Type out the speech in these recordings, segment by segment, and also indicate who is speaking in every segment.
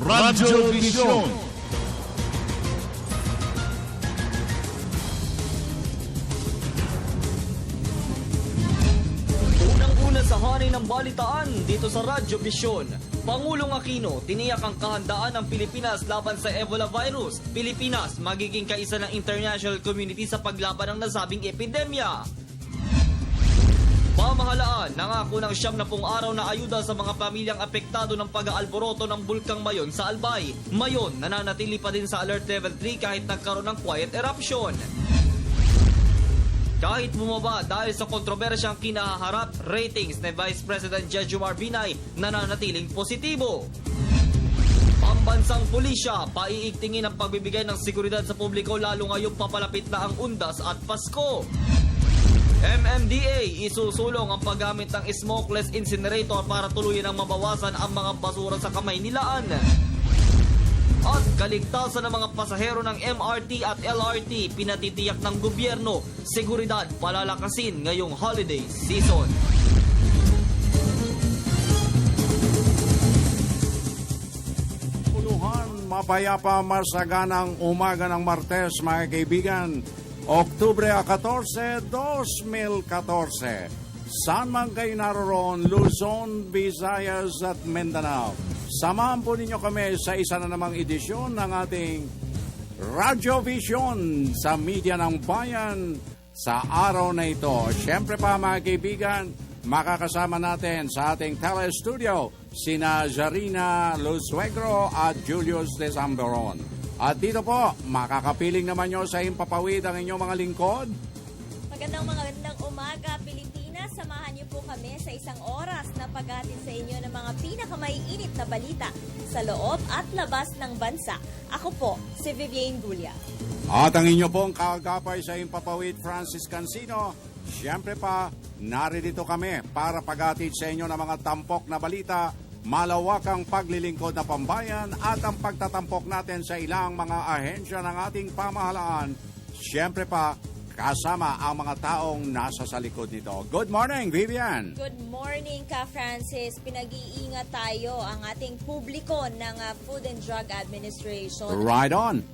Speaker 1: Radyo Vision.
Speaker 2: Unang-una sa hari ng balitaan dito sa Radyo Vision. Pangulong Aquino, tiniyak ang kahandaan ng Pilipinas laban sa Ebola virus. Pilipinas magiging kaisa ng international community sa paglaban ng nasabing epidemya. Pamahalaan, nangako ng 70 araw na ayuda sa mga pamilyang apektado ng pag-aalboroto ng Bulkang Mayon sa Albay. Mayon, nananatili pa din sa Alert Level 3 kahit nagkaroon ng quiet eruption. Kahit bumaba dahil sa kontrobersyang kinaharap, ratings ni Vice President Jejomar Binay nananatiling positibo. Pambansang pulisya, paiigtingin ang pagbibigay ng seguridad sa publiko lalo ngayong papalapit na ang Undas at Pasko. MMDA, isusulong ang paggamit ng smokeless incinerator para tuluyan ang mabawasan ang mga basura sa Kamaynilaan. At kaligtasan ng mga pasahero ng MRT at LRT, pinatitiyak ng gobyerno, seguridad palalakasin ngayong holiday season.
Speaker 3: Puluhan, mapayapa, masaganang umaga ng Martes, mga kaibigan. Oktubre 14, 2014. Saan man kayo naroon, Luzon, Visayas at Mindanao. Samahan po ninyo kami sa isa na namang edisyon ng ating Radyo Vision sa Media ng Bayan sa araw na ito. Siyempre pa mga kaibigan, makakasama natin sa ating telestudio sina Zarina Luzuegro at Julius Desamberon. At dito po, makakapiling naman nyo sa himpapawid ang inyong mga lingkod.
Speaker 4: Magandang umaga, Pilipinas. Samahan niyo po kami sa isang oras na paghatid sa inyo ng mga pinakamaiinit na balita sa loob at labas ng bansa. Ako po, si Vivienne Gulia.
Speaker 3: At ang inyo pong kagapay sa himpapawid, Francis Cancino. Siyempre pa, naririto kami para paghatid sa inyo ng mga tampok na balita, malawakang paglilingkod na pambayan at ang pagtatampok natin sa ilang mga ahensya ng ating pamahalaan. Siyempre pa, kasama ang mga taong nasa sa likod nito. Good morning, Vivian!
Speaker 4: Good morning ka, Francis. Pinag-iingat tayo ang ating publiko ng Food and Drug Administration.
Speaker 3: Right on!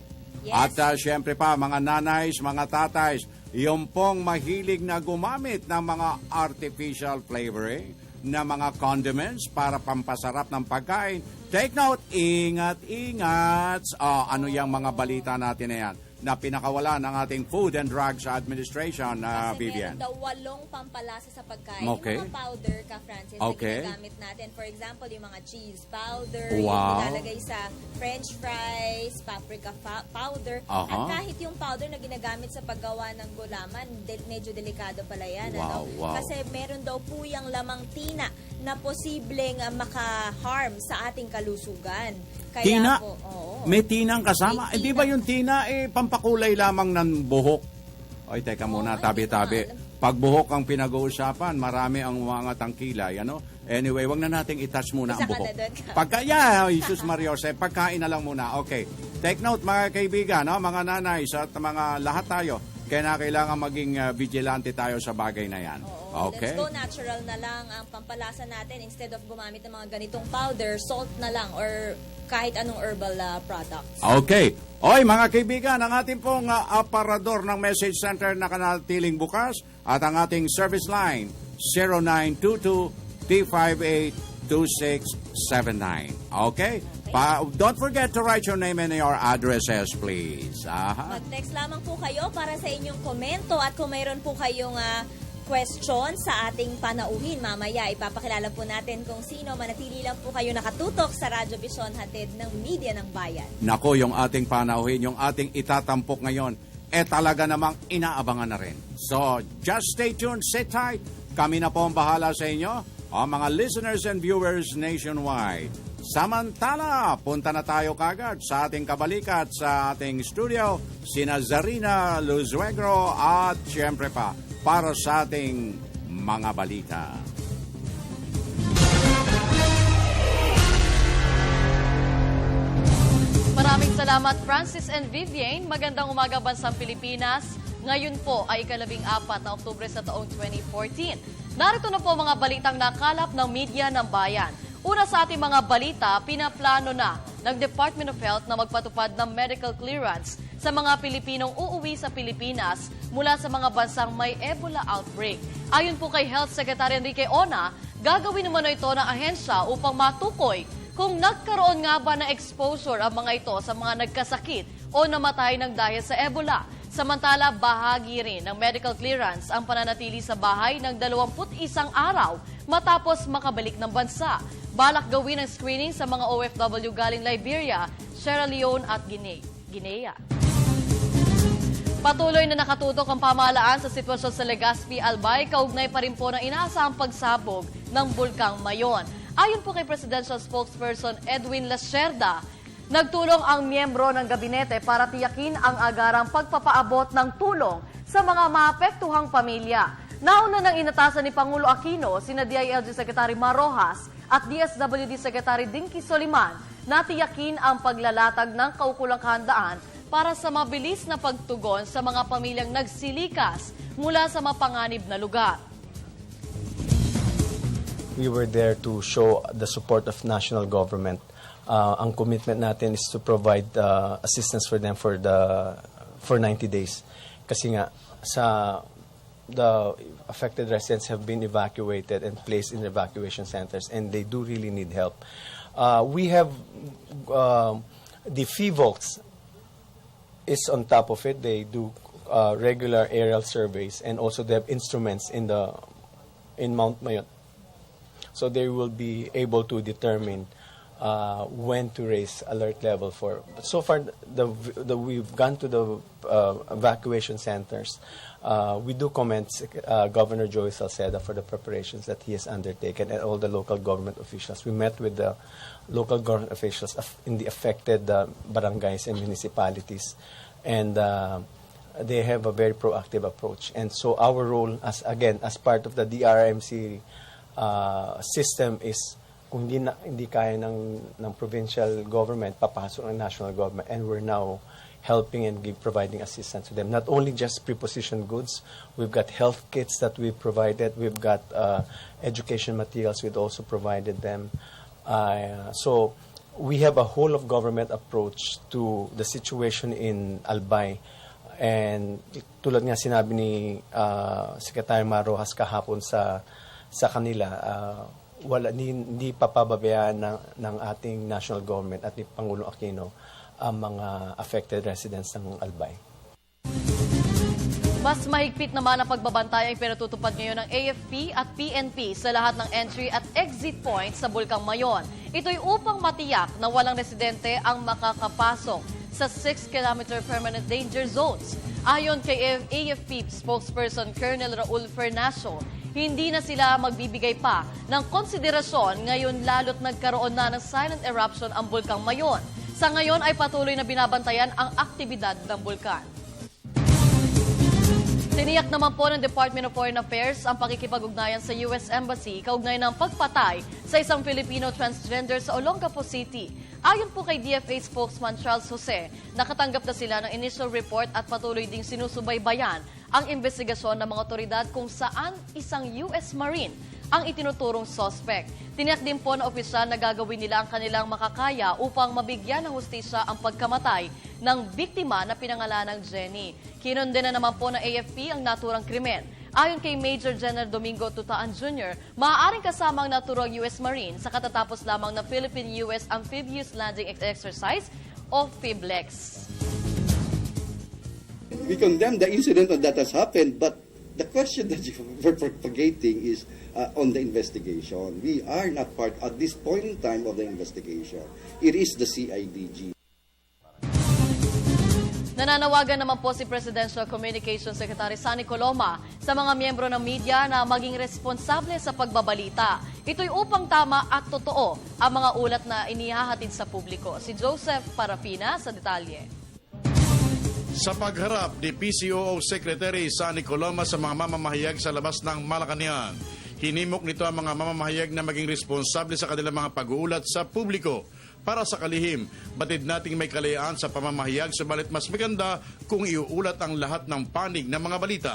Speaker 4: Yes.
Speaker 3: At siyempre pa, mga nanays, mga tatays, yung pong mahilig na gumamit ng mga artificial flavoring, na mga condiments para pampasarap ng pagkain. Take note, ingat. Ano yung mga balita natin na yan na pinakawala ng ating Food and Drugs Administration, Vivian?
Speaker 4: Kasi meron daw 8 pampalasa sa pagkain.
Speaker 3: Okay.
Speaker 4: Yung mga powder ka, Francis,
Speaker 3: Okay.
Speaker 4: na ginagamit natin. For example, yung mga cheese powder,
Speaker 3: Wow.
Speaker 4: yung nilalagay sa french fries, paprika powder.
Speaker 3: Aha.
Speaker 4: At kahit yung powder na ginagamit sa paggawa ng gulaman, medyo delikado pala yan.
Speaker 3: Wow, wow.
Speaker 4: Kasi meron daw po yung lamang tina na posibleng maka-harm sa ating kalusugan. Kaya
Speaker 3: Tina?
Speaker 4: po, oo.
Speaker 3: May tinang kasama?
Speaker 4: May
Speaker 3: Di ba yung tina, pampakulay lamang ng buhok? Ay, teka muna, tabi-tabi. Pag buhok ang pinag-uusapan, marami ang mga tangkilay, ano? Anyway, wag na nating i-touch muna
Speaker 4: Isa
Speaker 3: ang
Speaker 4: ka
Speaker 3: buhok.
Speaker 4: na doon ka.
Speaker 3: Jesus Maria Jose, pagkain na lang muna. Okay. Take note, mga kaibigan, no? Mga nanay at mga lahat tayo, kaya kailangan maging vigilante tayo sa bagay na yan.
Speaker 4: Oo,
Speaker 3: Okay?
Speaker 4: let's go natural na lang ang pampalasa natin. Instead of gumamit ng mga ganitong powder, salt na lang or kahit anong herbal products.
Speaker 3: Okay. Oy, mga kaibigan, ang ating pong aparador ng message center na kanatiling bukas at ang ating service line 0922-358-2679. Okay? Don't forget to write your name and your addresses, please. Aha.
Speaker 4: Mag-text lamang po kayo para sa inyong komento at kung mayroon po kayong question sa ating panauhin mamaya, ipapakilala po natin kung sino. Manatili lang po kayo nakatutok sa Radyo Vision, hatid ng Media ng Bayan.
Speaker 3: Nako, yung ating panauhin, yung ating itatampok ngayon, talaga namang inaabangan na rin. So, just stay tuned, sit tight. Kami na po ang bahala sa inyo, ang mga listeners and viewers nationwide. Samantala, punta na tayo kagad sa ating kabalikat sa ating studio, sina Zarina Luzuegro at siyempre pa, para sa ating mga balita.
Speaker 5: Maraming salamat Francis and Vivienne. Magandang umaga bansang Pilipinas. Ngayon po ay ika-14 na Oktubre sa taong 2014. Narito na po mga balitang nakalap ng media ng bayan. Una sa ating mga balita, pinaplano na ng Department of Health na magpatupad ng medical clearance sa mga Pilipinong uuwi sa Pilipinas mula sa mga bansang may Ebola outbreak. Ayon po kay Health Secretary Enrique Ona, gagawin naman ito ng ahensya upang matukoy kung nagkaroon nga ba ng exposure ang mga ito sa mga nagkasakit o namatay ng dahil sa Ebola. Samantala, bahagi rin ng medical clearance ang pananatili sa bahay ng 21 araw matapos makabalik ng bansa. Balak gawin ang screening sa mga OFW galing Liberia, Sierra Leone at Guinea. Patuloy na nakatutok ang pamahalaan sa sitwasyon sa Legazpi, Albay, kaugnay pa rin po ng inaasahang pagsabog ng Bulkang Mayon. Ayon po kay Presidential Spokesperson Edwin Lacerda, nagtulong ang miyembro ng gabinete para tiyakin ang agarang pagpapaabot ng tulong sa mga maapektuhang pamilya. Nauna nang inatasan ni Pangulo Aquino, sina DILG Secretary Mar Rojas at DSWD Secretary Dinky Soliman na tiyakin ang paglalatag ng kaukulang kahandaan para sa mabilis na pagtugon sa mga pamilyang nagsilikas mula sa mapanganib na lugar.
Speaker 1: We were there to show the support of national government. Ang commitment natin is to provide assistance for them for 90 days. Kasi nga the affected residents have been evacuated and placed in evacuation centers, and they do really need help. We have the FIVOLCS is on top of it. They do regular aerial surveys, and also they have instruments in Mount Mayon. So they will be able to determine when to raise alert level for. But so far, we've gone to the evacuation centers. We do commend Governor Joey Salceda for the preparations that he has undertaken and all the local government officials. We met with the local government officials in the affected barangays and municipalities, and they have a very proactive approach. And so our role, as part of the DRMC system, is kung hindi kaya ng provincial government, papasok ng national government, and we're now helping and providing assistance to them. Not only just prepositioned goods, we've got health kits that we've provided, we've got education materials we've also provided them. So we have a whole of government approach to the situation in Albay. And tulad nga sinabi ni Secretary Mar Rojas kahapon sa kanila, hindi papababayaan ng ating national government at ni Pangulong Aquino ang mga affected residents ng Albay.
Speaker 5: Mas mahigpit naman ang pagbabantay ang pinatutupad ngayon ng AFP at PNP sa lahat ng entry at exit points sa Bulkang Mayon. Ito'y upang matiyak na walang residente ang makakapasok sa 6-kilometer permanent danger zones. Ayon kay AFP spokesperson Colonel Raul Fernacio, hindi na sila magbibigay pa ng konsiderasyon ngayon lalo't nagkaroon na ng silent eruption ang Bulkang Mayon. Sa ngayon ay patuloy na binabantayan ang aktibidad ng bulkan. Tiniyak naman po ng Department of Foreign Affairs ang pakikipag-ugnayan sa US Embassy kaugnay ng pagpatay sa isang Filipino transgender sa Olongapo City. Ayon po kay DFA spokesman Charles Jose, nakatanggap na sila ng initial report at patuloy ding sinusubaybayan ang investigasyon ng mga otoridad kung saan isang US Marine ang itinuturong suspect. Tiniyak din po na opisyal na gagawin nila ang kanilang makakaya upang mabigyan ng hustisya ang pagkamatay ng biktima na pinangalanang Jenny. Kinondena naman po ng AFP ang naturang krimen. Ayon kay Major General Domingo Tutaan Jr., maaaring kasama ang naturang US Marine sa katatapos lamang na Philippine-US Amphibious Landing Exercise o PHIBLEX.
Speaker 6: We condemn the incident that has happened, but the question that you're propagating is on the investigation. We are not part at this point in time of the investigation. It is the CIDG.
Speaker 5: Nananawagan naman po si Presidential Communications Secretary Sonny Coloma sa mga miyembro ng media na maging responsable sa pagbabalita. Ito'y upang tama at totoo ang mga ulat na inihahatid sa publiko. Si Joseph Parafina sa detalye.
Speaker 7: Sa pagharap ni PCOO Secretary Sonny Coloma sa mga mamamahayag sa labas ng Malacanang, hinimok nito ang mga mamamahayag na maging responsable sa kanilang mga pag-uulat sa publiko. Para sa kalihim, batid nating may kalayaan sa pamamahayag, subalit mas maganda kung iuulat ang lahat ng panig ng mga balita.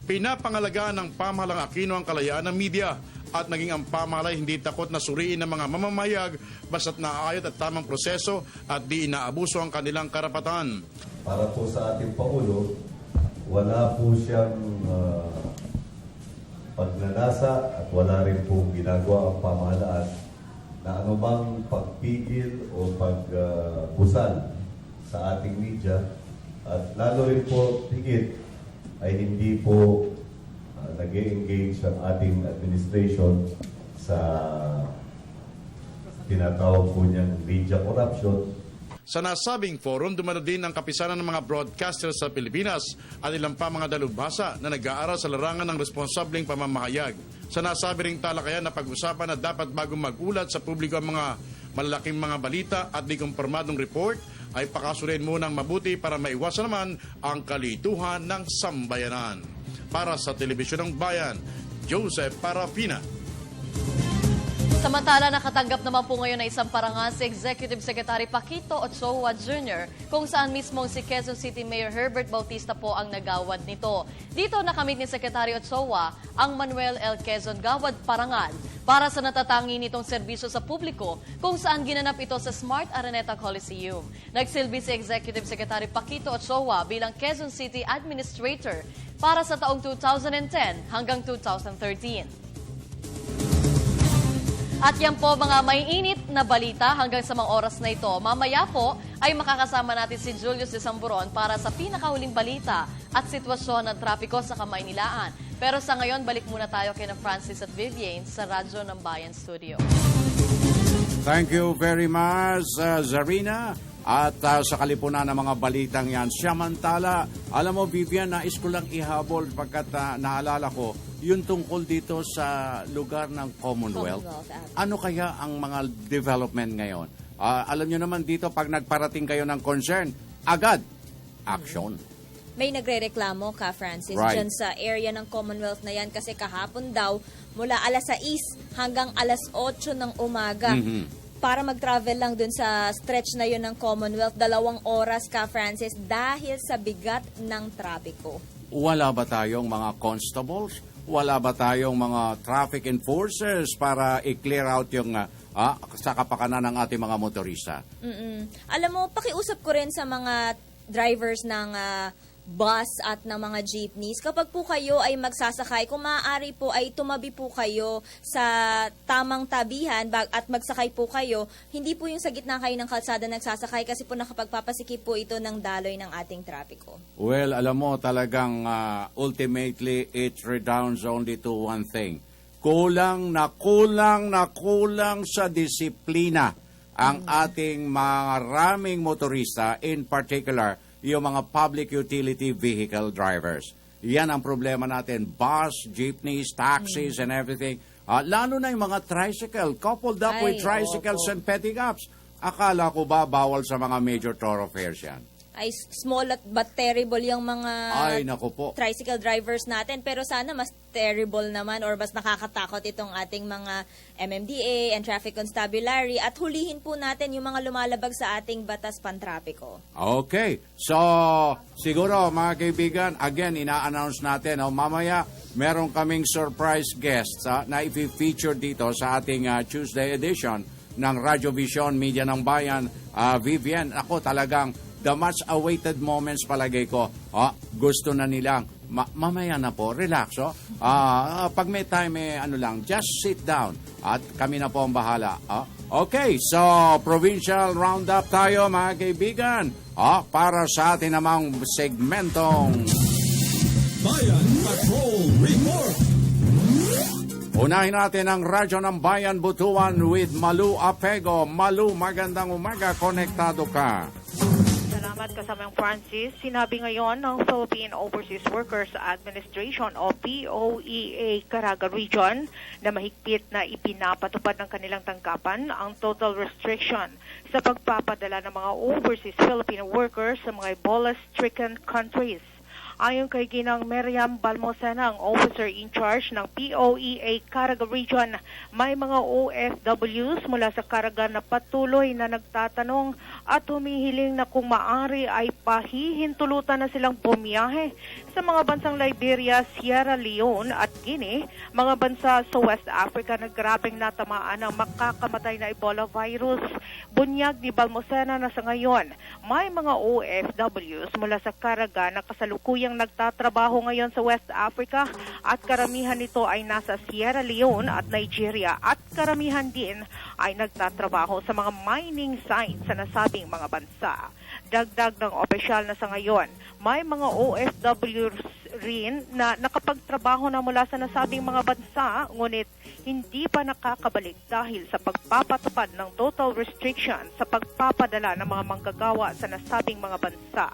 Speaker 7: Pinapangalagaan ng pamahalang Aquino ang kalayaan ng media at maging ang pamahalaan hindi takot na suriin ng mga mamamahayag basta't naayot at tamang proseso at di inaabuso ang kanilang karapatan.
Speaker 8: Para po sa ating Pangulo, wala po siyang pagnanasa at wala rin po ginagawa ang pamahalaan na anumang pagpigil o pagbusal sa ating media at lalo rin po higit ay hindi po nag-engage ang ating administration sa tinatawag po niyang media corruption.
Speaker 7: Sa nasabing forum, dumalo din ang kapisanan ng mga broadcasters sa Pilipinas at ilang pa mga dalubhasa na nag-aaral sa larangan ng responsableng pamamahayag. Sa nasabi ring talakayan na pag-usapan na dapat bago mag-ulat sa publiko ang mga malalaking mga balita at di kumpirmadong report, ay pakasurin munang mabuti para maiwasan naman ang kalituhan ng sambayanan. Para sa Telebisyon ng Bayan, Joseph Parapina.
Speaker 5: Samantala, nakatanggap naman po ngayon na isang parangal si Executive Secretary Paquito Ochoa Jr. kung saan mismong si Quezon City Mayor Herbert Bautista po ang nagawad nito. Dito nakamit ni Secretary Ochoa ang Manuel L. Quezon Gawad Parangal para sa natatangi nitong serbisyo sa publiko kung saan ginanap ito sa Smart Araneta Coliseum. Nagsilbi si Executive Secretary Paquito Ochoa bilang Quezon City Administrator para sa taong 2010 hanggang 2013. At yan po mga maiinit na balita hanggang sa mga oras na ito. Mamaya po ay makakasama natin si Julius de Samburon para sa pinakahuling balita at sitwasyon ng trapiko sa Kamaynilaan. Pero sa ngayon, balik muna tayo kina Francis at Vivian sa Radyo ng Bayan Studio.
Speaker 3: Thank you very much, Zarina. At sa kalipunan ng mga balitang yan, samantala, alam mo Vivian, nais ko lang ihabol pagkat naalala ko, yung tungkol dito sa lugar ng Commonwealth. Ano kaya ang mga development ngayon? Alam nyo naman dito, pag nagparating kayo ng concern, agad, action.
Speaker 4: May nagre-reklamo ka, Francis,
Speaker 3: Right.
Speaker 4: dyan sa area ng Commonwealth na yan kasi kahapon daw, mula alas 6 hanggang alas 8 ng umaga. Para mag-travel lang dun sa stretch na yun ng Commonwealth, 2 oras ka, Francis, dahil sa bigat ng trapiko.
Speaker 3: Wala ba tayong mga constables? Wala ba tayong mga traffic enforcers para i-clear out yung sa kapakanan ng ating mga motorista?
Speaker 4: Alam mo, pakiusap ko rin sa mga drivers ng bus at ng mga jeepneys. Kapag po kayo ay magsasakay, kung maaari po ay tumabi po kayo sa tamang tabihan at magsakay po kayo, hindi po yung sa gitna kayo ng kalsada nagsasakay kasi po nakapagpapasikip po ito ng daloy ng ating trapiko.
Speaker 3: Well, alam mo, talagang ultimately, it redounds only to one thing. Kulang sa disiplina ang ating maraming motorista, in particular, yung mga public utility vehicle drivers. Yan ang problema natin. Bus, jeepneys, taxis, and everything. Lalo na yung mga tricycle, coupled up with tricycles and pedicabs. Akala ko ba bawal sa mga major thoroughfares yan?
Speaker 4: Ay small but terrible yung mga
Speaker 3: naku po.
Speaker 4: tricycle drivers natin. Pero sana mas terrible naman or mas nakakatakot itong ating mga MMDA and Traffic Constabulary at hulihin po natin yung mga lumalabag sa ating batas pantrapiko.
Speaker 3: Okay. So, siguro mga kaibigan, again, ina-announce natin, mamaya meron kaming surprise guests na i-feature dito sa ating Tuesday edition ng Radyo Vision Media ng Bayan. Vivian, ako talagang the much-awaited moments palagay ko. Gusto na nilang. Mamaya na po, relax. Pag may time, just sit down. At kami na po ang bahala. Okay, so provincial roundup tayo mga kaibigan. Para sa atin namang segmentong
Speaker 9: Bayan Patrol Report.
Speaker 3: Unahin natin ang Radyo ng Bayan Butuan with Malu Apego. Malu, magandang umaga. Konektado ka.
Speaker 10: Salamat kasama yung Francis. Sinabi ngayon ng Philippine Overseas Workers Administration o POEA Caraga Region na mahigpit na ipinapatupad ng kanilang tanggapan ang total restriction sa pagpapadala ng mga overseas Filipino workers sa mga Ebola-stricken countries. Ayon kay Ginang Miriam Balmosena, ang officer in charge ng POEA Caraga Region, may mga OFWs mula sa Caraga na patuloy na nagtatanong at humihiling na kung maari ay pahihintulutan na silang bumiyahe sa mga bansang Liberia, Sierra Leone at Guinea, mga bansa sa West Africa na grabeng natamaan ng makakamatay na Ebola virus. Bunyag ni Balmosena na sa ngayon, may mga OFWs mula sa Caraga na kasalukuyang nagtatrabaho ngayon sa West Africa at karamihan nito ay nasa Sierra Leone at Nigeria at karamihan din ay nagtatrabaho sa mga mining sites sa nasabing mga bansa. Dagdag ng opisyal na sa ngayon, may mga OFWs rin na nakapagtrabaho na mula sa nasabing mga bansa, ngunit hindi pa nakakabalik dahil sa pagpapatupad ng total restriction sa pagpapadala ng mga manggagawa sa nasabing mga bansa.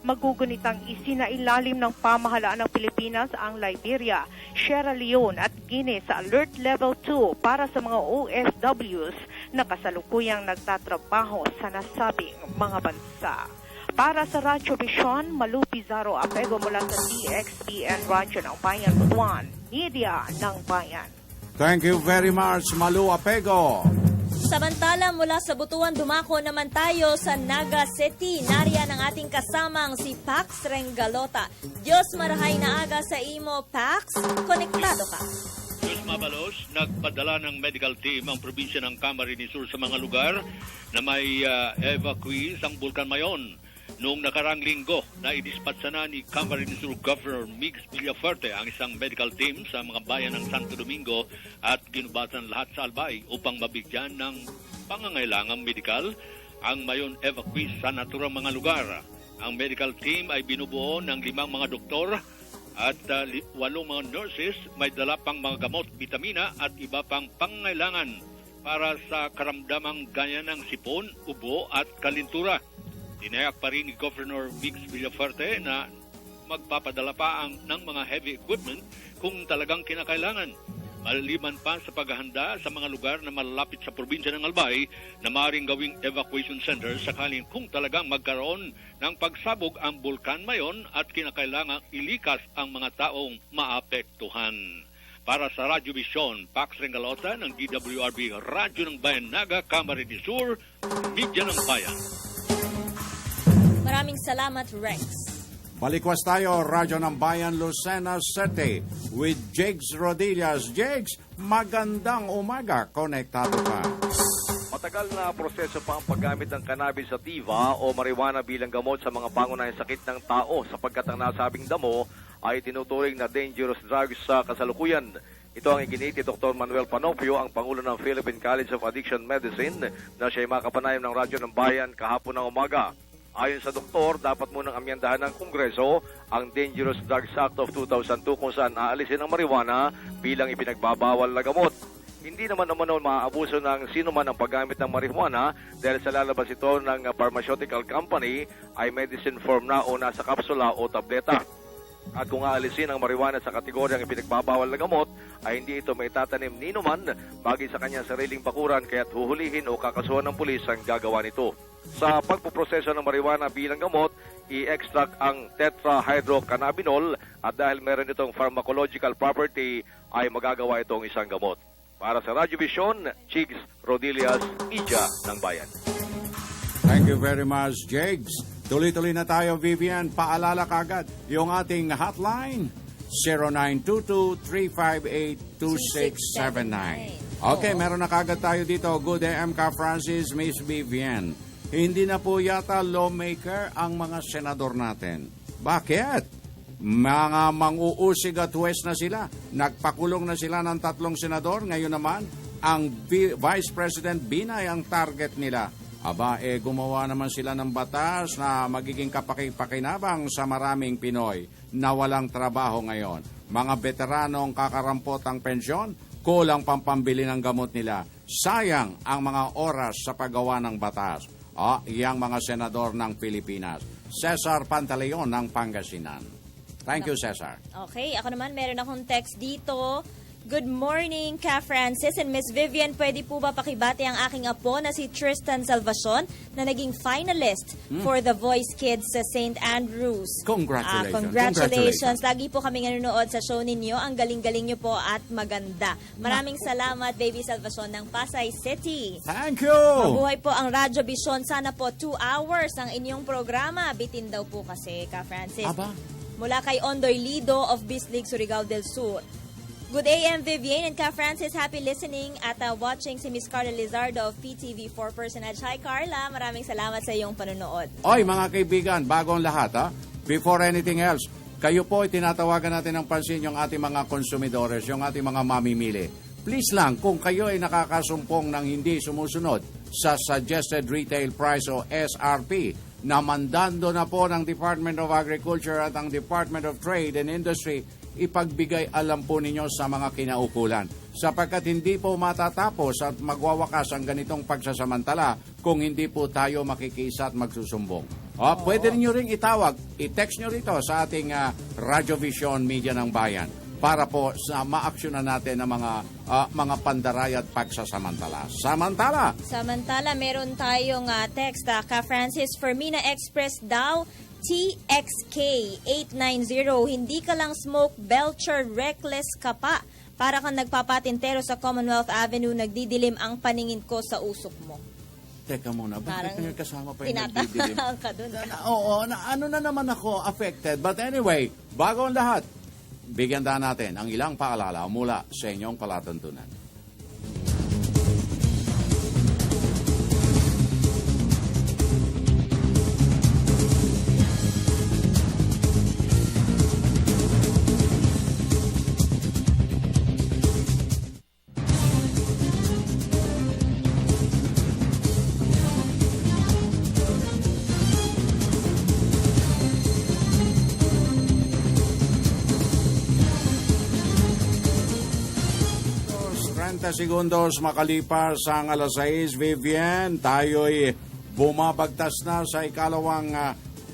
Speaker 10: Magugunitang isinailalim ng pamahalaan ng Pilipinas ang Liberia, Sierra Leone at Guinea sa Alert Level 2 para sa mga OFWs na kasalukuyang nagtatrabaho sa nasabing mga bansa. Para sa Radyo Vision, Malu Pizarro Apego mula sa DXBN Radyo ng Bayan, Butuan, Media ng Bayan.
Speaker 3: Thank you very much, Malu Apego.
Speaker 4: Samantala, mula sa Butuan, dumako naman tayo sa Naga City. Nariyan ang ating kasamang si Pax Rengalota. Diyos marahay na aga sa imo, Pax. Konektado ka.
Speaker 11: Diyos mabalos, nagpadala ng medical team ang probinsya ng Camarines Sur sa mga lugar na may evacuees ang Bulkan Mayon. Noong nakarang linggo, naidispatsa na ni Camarines Sur Governor Mix Villaferte ang isang medical team sa mga bayan ng Santo Domingo at ginubatan lahat sa Albay upang mabigyan ng pangangailangang medikal ang Mayon evacuees sa naturang mga lugar. Ang medical team ay binubuo ng 5 mga doktor at 8 mga nurses, may dala pang mga gamot, bitamina at iba pang pangangailangan para sa karamdamang gaya ng sipon, ubo at kalintura. Tinayak pa rin ni Governor Mix Villaferte na magpapadala pa ng mga heavy equipment kung talagang kinakailangan. Maliliman pa sa paghahanda sa mga lugar na malalapit sa probinsya ng Albay na maaaring gawing evacuation center sakaling kung talagang magkaroon ng pagsabog ang Bulkan Mayon at kinakailangang ilikas ang mga taong maapektuhan. Para sa Radyo Vision, Pax Rengalota ng DWRB Radyo ng Bayan Naga, Camarines Sur, Media ng Bayan.
Speaker 4: Maraming salamat, Rex.
Speaker 3: Balikwas tayo, Radyo ng Bayan, Lucena City with Jigs Rodillas. Jigs, magandang umaga. Konektado ka.
Speaker 12: Matagal na proseso pa ang paggamit ng cannabis sativa o marijuana bilang gamot sa mga pangunahing sakit ng tao sapagkat ang nasabing damo ay tinuturing na dangerous drugs sa kasalukuyan. Ito ang iginit ni Dr. Manuel Panopio, ang Pangulo ng Philippine College of Addiction Medicine, na siya'y makapanayam ng Radyo ng Bayan kahapon ng umaga. Ayon sa doktor, dapat munang amyandahan ng Kongreso ang Dangerous Drugs Act of 2002 kung saan aalisin ang marijuana bilang ipinagbabawal na gamot. Hindi naman umano maaabuso ng sino man ang paggamit ng marijuana dahil sa lalabas ito ng pharmaceutical company ay medicine form na o nasa kapsula o tableta. At kung aalisin ang marijuana sa kategoryang ipinagbabawal na gamot, ay hindi ito may tatanim ni numan bagay sa kanyang sariling bakuran kaya't huhulihin o kakasuhan ng pulis ang gagawa nito. Sa pagpuproseso ng marijuana bilang gamot, i-extract ang tetrahydrocannabinol at dahil meron itong pharmacological property, ay magagawa itong isang gamot. Para sa Radyo Vision, Jigs Rodillas, Media ng Bayan.
Speaker 3: Thank you very much, Jigs. Tuloy-tuloy na tayo, Vivian. Paalala kagad yung ating hotline, 0922-358-2679. Okay, meron na kagad tayo dito. Good AM ka, Francis, Miss Vivian. Hindi na po yata lawmaker ang mga senador natin. Bakit? Mga mang-uusig at huwes na sila. Nagpakulong na sila ng 3 senador. Ngayon naman, ang Vice President Binay ang target nila. Aba, gumawa naman sila ng batas na magiging kapakipakinabang sa maraming Pinoy na walang trabaho ngayon. Mga veteranong kakarampot ang pensyon, kulang pang pambili ng gamot nila. Sayang ang mga oras sa paggawa ng batas. Iyang mga senador ng Pilipinas. Cesar Pantaleon ng Pangasinan. Thank you, Cesar.
Speaker 4: Okay, ako naman meron akong text dito. Good morning, Ka Francis and Miss Vivian. Pwede po ba pakibati ang aking apo na si Tristan Salvacion na naging finalist for The Voice Kids sa St. Andrews.
Speaker 3: Congratulations.
Speaker 4: Congratulations. Lagi po kami nanonood sa show ninyo. Ang galing-galing nyo po at maganda. Maraming salamat, Baby Salvacion ng Pasay City.
Speaker 3: Thank you!
Speaker 4: Mabuhay po ang Radyo Vision. Sana po 2 hours ang inyong programa. Bitin daw po kasi, Ka Francis.
Speaker 3: Aba.
Speaker 4: Mula kay Ondoy Lido of Bislig, Surigao del Sur. Good AM, Vivian and Ka Francis. Happy listening at watching si Miss Carla Lizardo of PTV4 Personage. Hi, Carla. Maraming salamat sa iyong panonood.
Speaker 3: Oy, mga kaibigan, bago ang lahat, ha? Before anything else, kayo po ay tinatawagan natin ng pansin yung ating mga konsumidores, yung ating mga mamimili. Please lang, kung kayo ay nakakasumpong ng hindi sumusunod sa Suggested Retail Price o SRP, na mandando na po ng Department of Agriculture at ang Department of Trade and Industry, ipagbigay alam po ninyo sa mga kinaukulan. Sapagkat hindi po matatapos at magwawakas ang ganitong pagsasamantala kung hindi po tayo makikiisa at magsusumbong. Pwede rin nyo rin itawag, i-text nyo rito sa ating Radyo Vision Media ng Bayan para po sa ma-actionan natin ang mga pandaray at pagsasamantala. Samantala,
Speaker 4: meron tayong text, Ka Francis, Fermina Express daw, TXK 890, hindi ka lang smoke belcher, reckless ka pa. Para kang nagpapatintero sa Commonwealth Avenue, nagdidilim ang paningin ko sa usok mo.
Speaker 3: Teka muna, bakit may kasama pa yung
Speaker 4: nagdidilim?
Speaker 3: nagdidilim?
Speaker 4: Ka dun.
Speaker 3: Oo, ano na naman ako affected. But anyway, bago ang lahat, bigyan natin ang ilang paalala mula sa inyong palatuntunan. Segundos makalipas ang alas 6, Vivian, tayo'y bumabagtas na sa ikalawang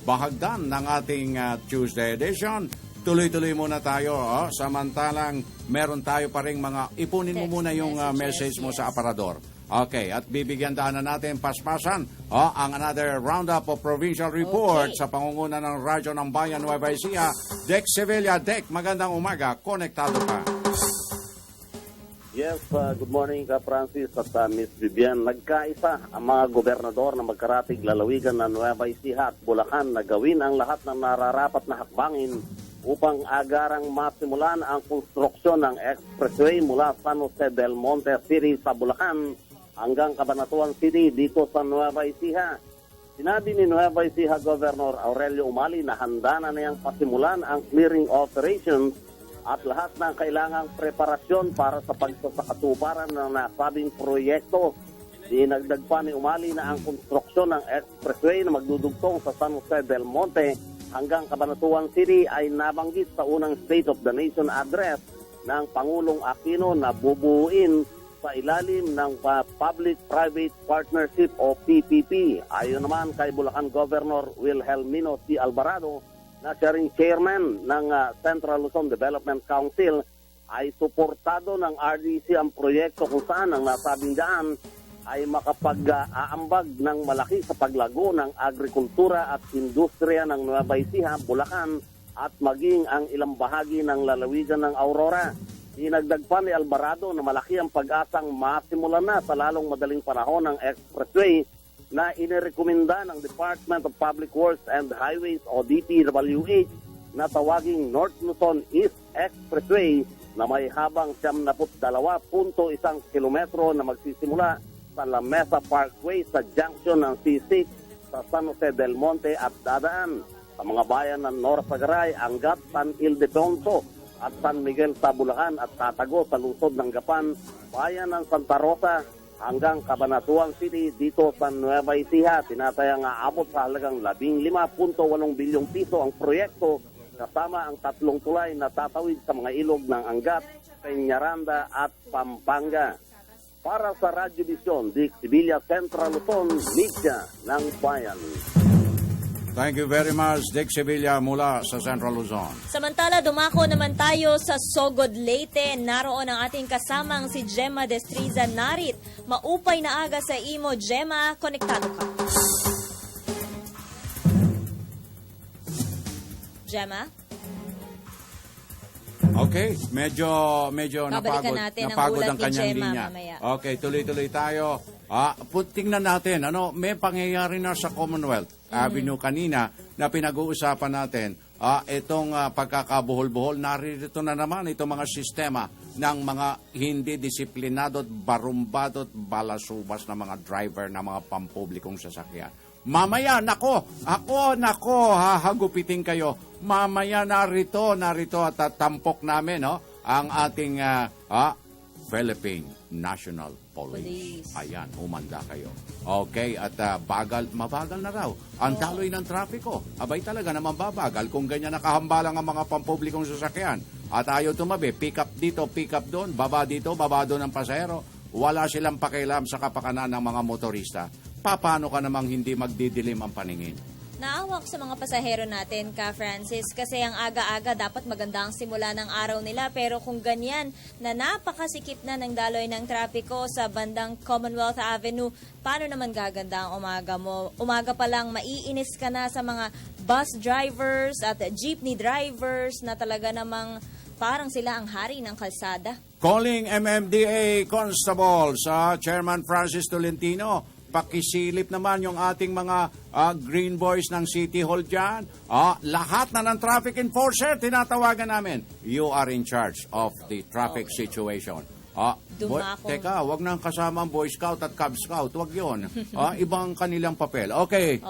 Speaker 3: bahagdan ng ating Tuesday edition. Tuloy-tuloy muna tayo. Samantalang meron tayo pa rin mga, ipunin mo muna yung message mo sa aparador. Okay, at bibigyan daanan natin paspasan ang another roundup of provincial report sa pangunguna ng Radyo ng Bayan Nueva Ecija. Dek Sevilla, Dek, magandang umaga, konektado pa.
Speaker 13: Yes, good morning Ka Francis at Miss Vivian. Nagkaisa ang mga gobernador na magkaratig lalawigan ng Nueva Ecija at Bulacan na gawin ang lahat ng nararapat na hakbangin upang agarang masimulan ang konstruksyon ng expressway mula San Jose del Monte City sa Bulacan hanggang Cabanatuan City dito sa Nueva Ecija. Sinabi ni Nueva Ecija Governor Aurelio Umali na handa na niyang pasimulan ang clearing operations at lahat ng kailangang preparasyon para sa pagsasakatuparan ng nasabing proyekto. Dinagdag pa ni Umali na ang konstruksyon ng expressway na magdudugtong sa San Jose del Monte hanggang Cabanatuan City ay nabanggit sa unang State of the Nation address ng Pangulong Aquino na bubuuin sa ilalim ng Public-Private Partnership o PPP. Ayon naman kay Bulacan Governor Wilhelmino C. Alvarado, na siya ring chairman ng Central Luzon Development Council, ay suportado ng RDC ang proyekto kung saan ang nasabing daan ay makapag-aambag ng malaki sa paglago ng agrikultura at industriya ng Nueva Ecija, Bulacan at maging ang ilang bahagi ng lalawigan ng Aurora. Dinagdag pa ni Alvarado na malaki ang pag-asang masimulan na sa lalong madaling panahon ng expressway na inirekomenda ng Department of Public Works and Highways o DPWH na tawaging North Luzon East Expressway na may habang 72.1 kilometro na magsisimula sa La Mesa Parkway sa junction ng C6 sa San Jose del Monte at dadaan sa mga bayan ng Norsagaray, Angat, San Ildefonso at San Miguel sa Bulacan at Tatago sa lungsod ng Gapan, bayan ng Santa Rosa hanggang Cabanatuan City dito sa Nueva Ecija. Tinatayang aabot sa halagang 15.8 bilyong piso ang proyekto kasama ang 3 tulay na tatawid sa mga ilog ng Angat, Peñaranda at Pampanga. Para sa Radyo Vision, Dick Sevilla, Central Luzon, Media ng Bayan.
Speaker 3: Thank you very much, Dick Sevilla mula sa Central Luzon.
Speaker 4: Samantala, dumako naman tayo sa Sogod, Leyte. Naroon ang ating kasamang si Gemma Destriza Narit. Maupay na aga sa imo, Gemma. Konektado ka. Gemma?
Speaker 3: Okay, medyo
Speaker 4: Babalikan
Speaker 3: napagod,
Speaker 4: natin ang
Speaker 3: napagod
Speaker 4: ulat
Speaker 3: ang
Speaker 4: ni
Speaker 3: kanyang
Speaker 4: Gemma
Speaker 3: linya.
Speaker 4: mamaya.
Speaker 3: Okay, tuloy-tuloy tayo. Tingnan natin, may pangyayari na sa Commonwealth Avenue kanina na pinag-uusapan natin. Itong pagkakabuhol-buhol, narito na naman itong mga sistema ng mga hindi disiplinado at barumbado at balasubas na mga driver ng mga pampublikong sasakyan. Mamaya, nako, hahagupitin kayo. Mamaya narito at tampok namin ang ating Philippine National Police. Ayan, umanda kayo. Okay, at mabagal na raw. Ang daloy ng trapiko. Abay talaga naman babagal kung ganyan nakahambalang ang mga pampublikong sasakyan. At ayaw tumabi, pick up dito, pick up doon, baba dito, baba doon ng pasahero. Wala silang pakialam sa kapakanan ng mga motorista. Paano ka namang hindi magdidilim ang paningin?
Speaker 4: Naawa ko sa mga pasahero natin, Ka Francis, kasi ang aga-aga dapat maganda ang simula ng araw nila. Pero kung ganyan na napakasikip na ng daloy ng trapiko sa bandang Commonwealth Avenue, paano naman gaganda ang umaga mo? Umaga pa lang, maiinis ka na sa mga bus drivers at jeepney drivers na talaga namang parang sila ang hari ng kalsada.
Speaker 3: Calling MMDA Constable sa Chairman Francis Tolentino. Pakisilip naman yung ating mga green boys ng City Hall dyan. Lahat na ng traffic enforcer, tinatawagan namin. You are in charge of the traffic situation. Teka, wag nang kasama ang Boy Scout at Cub Scout. Wag yun. Ibang kanilang papel. Okay.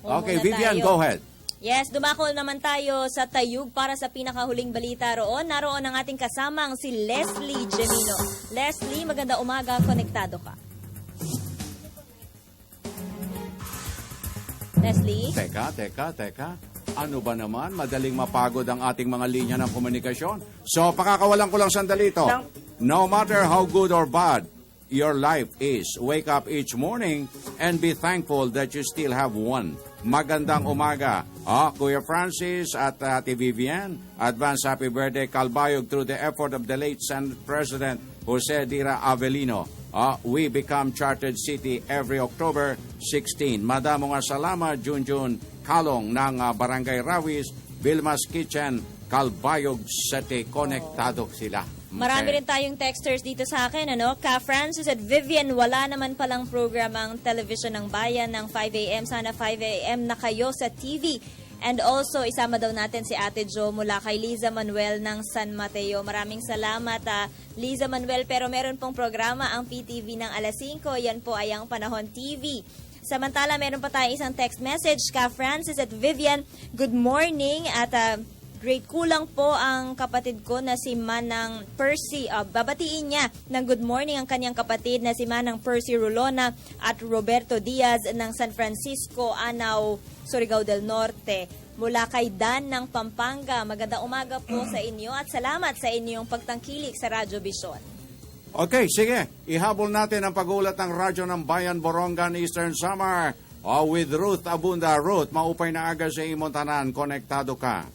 Speaker 3: Okay, Vivian, go ahead.
Speaker 4: Yes, dumako naman tayo sa Tayug para sa pinakahuling balita roon. Naroon ang ating kasamang si Leslie Gemino. Leslie, maganda umaga, konektado ka. Leslie?
Speaker 3: Teka. Ano ba naman? Madaling mapagod ang ating mga linya ng komunikasyon. So, pakakawalan ko lang sandali ito. No matter how good or bad your life is, wake up each morning and be thankful that you still have one. Magandang umaga. Kuya Francis at Ate Vivian, advance happy birthday Kalbayog through the effort of the late Senate President Jose Dira Avellino. We become chartered city every October 16. Madamo nga salamat, Junjun Kalong ng Barangay Rawis, Vilmas Kitchen, Kalbayog City. Konektado sila.
Speaker 4: Marami rin tayong texters dito sa akin, Ka Francis at Vivian, wala naman palang program ang Television ng Bayan ng 5 a.m. Sana 5 a.m. na kayo sa TV. And also, isama daw natin si Ate Jo mula kay Liza Manuel ng San Mateo. Maraming salamat, Liza Manuel. Pero meron pong programa ang PTV ng alas 5. Yan po ay ang Panahon TV. Samantala, meron pa tayong isang text message. Ka Francis at Vivian, good morning. At great kulang po ang kapatid ko na si Manang Percy. Babatiin niya ng good morning ang kanyang kapatid na si Manang Percy Rolona at Roberto Diaz ng San Francisco, Surigao del Norte. Mula kay Dan ng Pampanga. Magandang umaga po sa inyo at salamat sa inyong pagtangkilik sa Radyo Vision.
Speaker 3: Okay, sige. Ihabol natin ang pag-ulat ng Radyo ng Bayan, Borongan, Eastern Samar. With Ruth Abunda. Ruth, maupay na aga sa imong tanan. Konektado ka.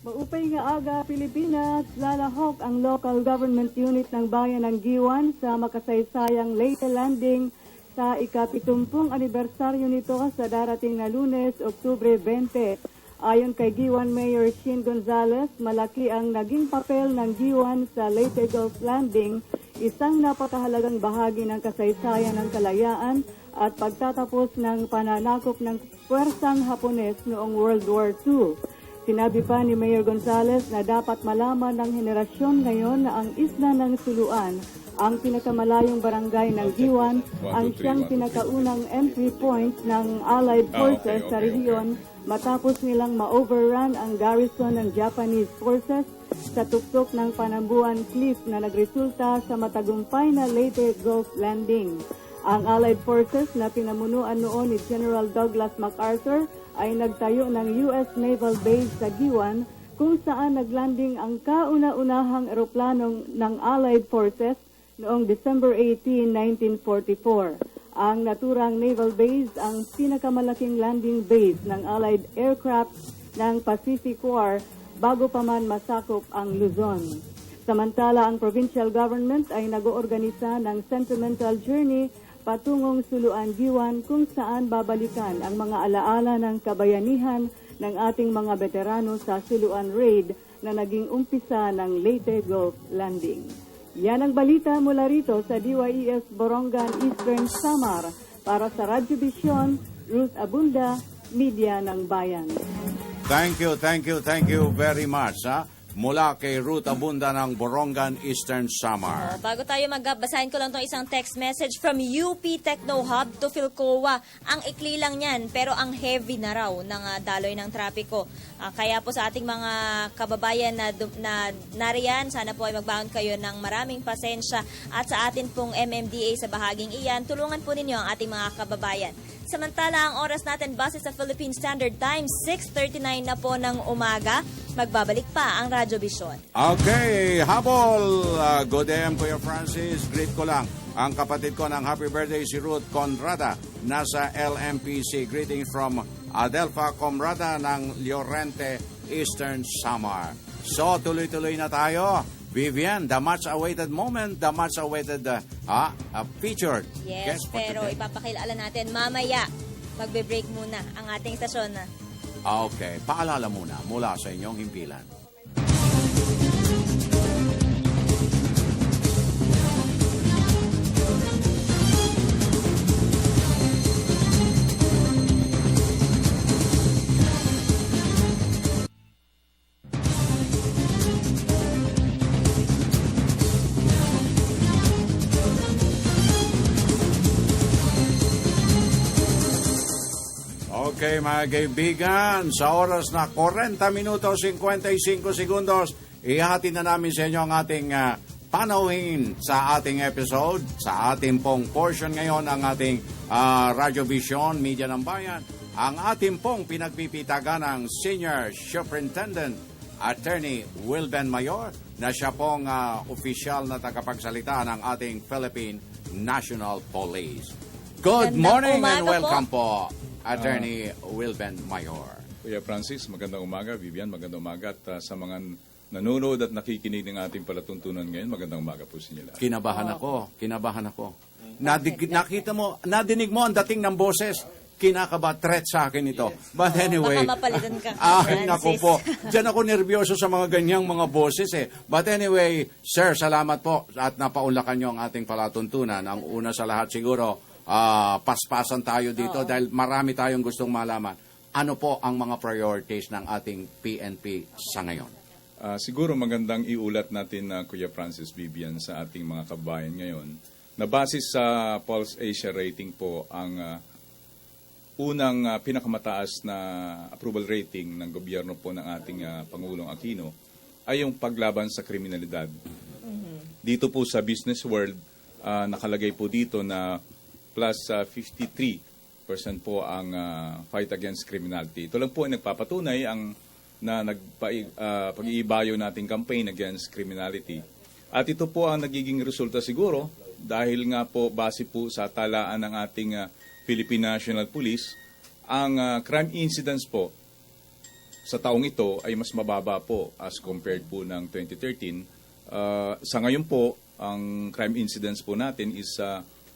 Speaker 14: Maupay nga aga, Pilipinas, lalahok ang local government unit ng Bayan ng Giwan sa makasaysayang Leyte Landing sa ika-70 anibersaryo nito sa darating na Lunes, Oktubre 20. Ayon kay Giwan Mayor Shin Gonzales, malaki ang naging papel ng Giwan sa Leyte Gulf Landing, isang napakahalagang bahagi ng kasaysayan ng kalayaan at pagtatapos ng pananakop ng puwersang Hapones noong World War II. Sinabi pa ni Mayor Gonzales na dapat malaman ng henerasyon ngayon na ang isla ng Suluan, ang pinakamalayong barangay ng Giwan, ang siyang pinakaunang entry point ng Allied Forces sa rehiyon matapos nilang ma-overrun ang garrison ng Japanese forces sa tuktok ng Panambuan Cliff na nagresulta sa matagumpay na Leyte Gulf Landing. Ang Allied Forces na pinamunuan noon ni General Douglas MacArthur ay nagtayo ng U.S. Naval Base sa Giwan kung saan naglanding ang kauna-unahang eroplanong ng Allied Forces noong December 18, 1944. Ang naturang naval base ang pinakamalaking landing base ng Allied aircraft ng Pacific War bago pa man masakop ang Luzon. Samantala, ang provincial government ay nag-oorganisa ng sentimental journey patungong Suluan Giwan kung saan babalikan ang mga alaala ng kabayanihan ng ating mga veterano sa Suluan Raid na naging umpisa ng Leyte Gulf Landing. Yan ang balita mula rito sa DYES Borongan Eastern Samar. Para sa Radyo Vision, Ruth Abunda, Media ng Bayan.
Speaker 3: Thank you very much. Mula kay Ruth Abunda ng Borongan Eastern Samar.
Speaker 4: Bago tayo basahin ko lang itong isang text message from UP Techno Hub to Philcoa. Ang ikli lang yan, pero ang heavy na raw ng daloy ng trapiko. Kaya po sa ating mga kababayan na nariyan, sana po ay magbaon kayo ng maraming pasensya. At sa atin pong MMDA sa bahaging iyan, tulungan po ninyo ang ating mga kababayan. Samantala, ang oras natin base sa Philippine Standard Time, 6:39 na po ng umaga. Magbabalik pa ang Radyo Vision.
Speaker 3: Okay, habol. Good AM, Kuya Francis. Greet ko lang ang kapatid ko ng happy birthday, si Ruth Conrada, nasa LMPC. Greetings from Adelpha Comrada ng Llorente, Eastern Samar. So, tuloy-tuloy na tayo. Vivian, the much-awaited moment, the much-awaited featured.
Speaker 4: Yes, pero ipapakilala natin mamaya. Magbe-break muna ang ating stasyon na.
Speaker 3: Okay, paalala muna mula sa inyong himpilan. Okay, mga kaibigan, sa oras na 40 minutos 55 segundos, ihati na namin sa inyo ang ating panauhin sa ating episode, sa ating pong portion ngayon, ang ating Radyo Vision, Media ng Bayan, ang ating pong pinagpipitagan ng Senior Superintendent Attorney Wilben Mayor, na siya pong opisyal na tagapagsalita ng ating Philippine National Police. Good morning and welcome po. Attorney Wilben Mayor.
Speaker 15: Kuya Francis, magandang umaga. Vivian, magandang umaga. At sa mga nanonood at nakikinig ng ating palatuntunan ngayon, magandang umaga po sa inyo lahat.
Speaker 3: Kinabahan ako. Nakita mo, nadinig mo ang dating ng boses. Kinakaba, threat sa akin ito. But anyway,
Speaker 4: baka mapalitan ka.
Speaker 3: Naku po. Diyan ako nervyoso sa mga ganyang mga boses eh. But anyway, sir, salamat po at napaunlakan nyo ang ating palatuntunan. Ang una sa lahat siguro, paspasan tayo dito dahil marami tayong gustong malaman. Ano po ang mga priorities ng ating PNP sa ngayon?
Speaker 15: Siguro magandang iulat natin, Kuya Francis, Vivian, sa ating mga kabayan ngayon, na base sa Pulse Asia rating po, ang unang pinakamataas na approval rating ng gobyerno po ng ating Pangulong Aquino ay yung paglaban sa kriminalidad. Dito po sa business world, nakalagay po dito na plus 53% po ang fight against criminality. Ito lang po ay nagpapatunay na pag-iibayo nating campaign against criminality. At ito po ang nagiging resulta siguro dahil nga po base po sa talaan ng ating Philippine National Police, ang crime incidence po sa taong ito ay mas mababa po as compared po ng 2013. Sa ngayon po, ang crime incidence po natin is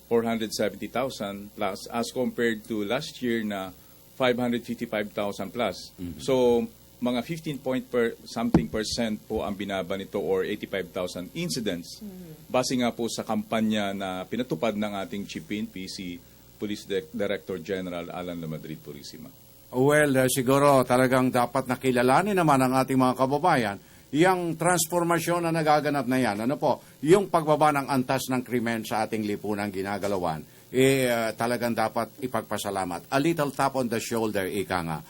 Speaker 15: 470,000 plus as compared to last year na 555,000 plus. So, mga 15% po ang binaba nito or 85,000 incidents. Base nga po sa kampanya na pinatupad ng ating Chief PNP, si Police Director General Alan Lamadrid Purisima.
Speaker 3: Well, siguro talagang dapat nakilalanin naman ang ating mga kababayan yung transformasyon na nagaganap na yan. Ano po? Yung pagbaba ng antas ng krimen sa ating lipunan ginagalawan, talagang dapat ipagpasalamat. A little tap on the shoulder, ika nga.